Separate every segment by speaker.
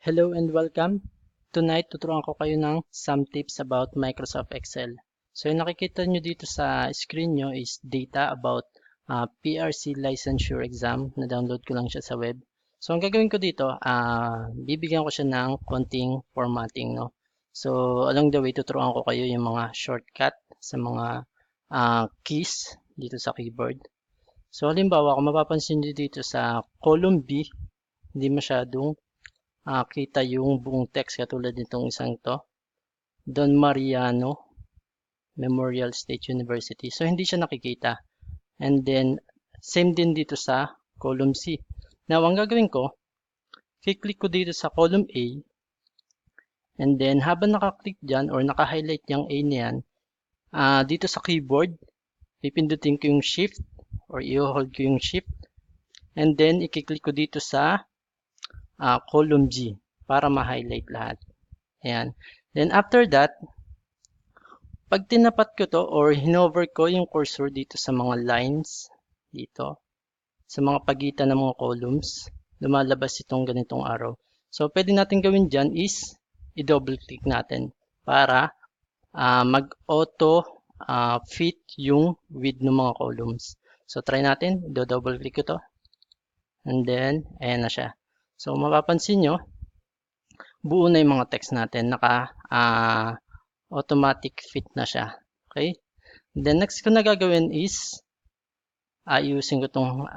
Speaker 1: Hello and welcome. Tonight, tuturuan ko kayo ng some tips about Microsoft Excel. So, yung nakikita nyo dito sa screen nyo is data about PRC licensure exam. Na-download ko lang siya sa web. So, ang gagawin ko dito, bibigyan ko siya ng konting formatting, no? So, along the way, tuturuan ko kayo yung mga shortcut sa mga keys dito sa keyboard. So, halimbawa, kung mapapansin nyo dito sa column B, hindi masyadong kita yung buong text katulad nitong isang to, Don Mariano Memorial State University. So, hindi siya nakikita. And then, same din dito sa column C. Now, ang gagawin ko, kiklik ko dito sa column A, and then, habang nakaklik dyan or naka-highlight yung A na yan, dito sa keyboard, pipindutin ko yung shift or i-hold ko yung shift, and then, ikiklik ko dito sa column G para ma-highlight lahat. Ayan. Then after that, pag tinapat ko to or hinover ko yung cursor dito sa mga lines, dito, sa mga pagitan ng mga columns, lumalabas itong ganitong arrow. So, pwede natin gawin dyan is i-double click natin para mag-auto fit yung width ng mga columns. So, try natin. I-double click ko to. And then, ayan na siya. So, mapapansin nyo, buo na yung mga text natin. Automatic fit na siya. Okay? Then, next ko na gagawin is, ayusin ko itong,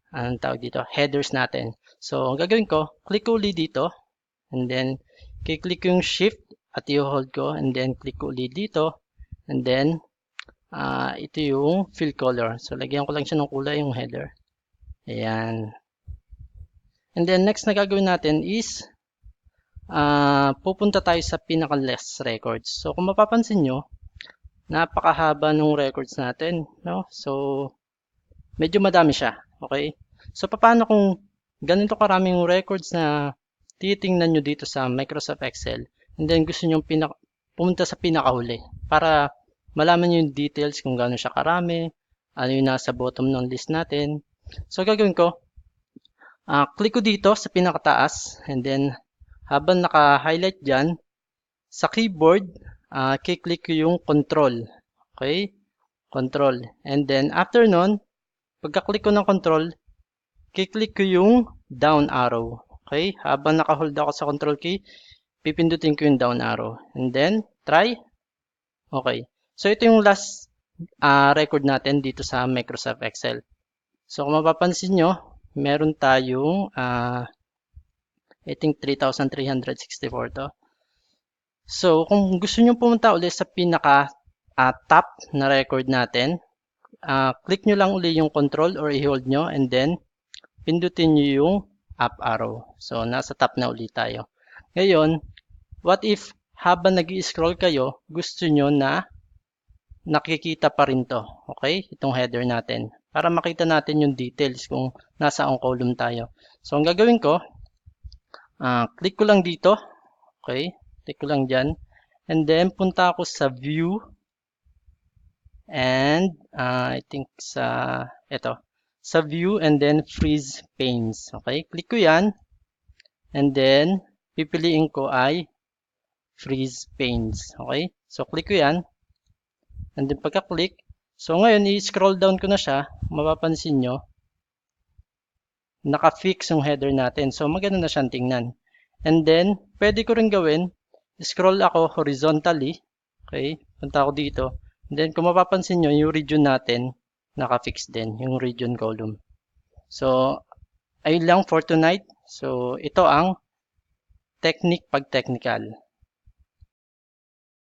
Speaker 1: anong tawag dito? Headers natin. So, ang gagawin ko, click uli dito. And then, kiklik yung shift at i-hold ko. And then, click uli dito. And then, ito yung fill color. So, lagyan ko lang siya ng kulay yung header. Ayan. And then next na gagawin natin is pupunta tayo sa pinaka-less records. So kung mapapansin nyo, napakahaba ng records natin, no? So medyo madami siya, okay? So paano kung ganito karaming records na titingnan nyo dito sa Microsoft Excel and then gusto nyo pumunta sa pinakahuli para malaman nyo yung details kung gaano siya karami, ano yung nasa bottom ng list natin. So gagawin ko, click ko dito sa pinakataas and then habang naka-highlight dyan, sa keyboard, kiklik ko yung control. Okay? Control. And then after nun, pagka-click ko ng control, kiklik ko yung down arrow. Okay? Habang naka-hold ako sa control key, pipindutin ko yung down arrow. And then, try. Okay. So ito yung last record natin dito sa Microsoft Excel. So kung mapapansin nyo, meron tayong I think 3,364 to. So, kung gusto nyo pumunta ulit sa pinaka top na record natin, click nyo lang ulit yung control or i-hold nyo and then pindutin nyo yung up arrow. So, nasa top na ulit tayo. Ngayon, what if habang nag-i-scroll kayo, gusto nyo na nakikita pa rin to. Okay? Itong header natin. Para makita natin yung details kung nasa ang column tayo. So, ang gagawin ko, click ko lang dito. Okay? Click ko lang dyan. And then, punta ako sa view. And, I think sa view and then freeze panes. Okay? Click ko yan. And then, pipiliin ko ay freeze panes. Okay? So, click ko yan. And then, pagka-click, so ngayon, i-scroll down ko na siya. Mapapansin nyo, naka-fix yung header natin. So, maganda na siyang tingnan. And then, pwede ko rin gawin, scroll ako horizontally. Okay? Punta ako dito. And then, kung mapapansin nyo, yung region natin, naka-fix din, yung region column. So, ayun lang for tonight. So, ito ang Teknik pag technical.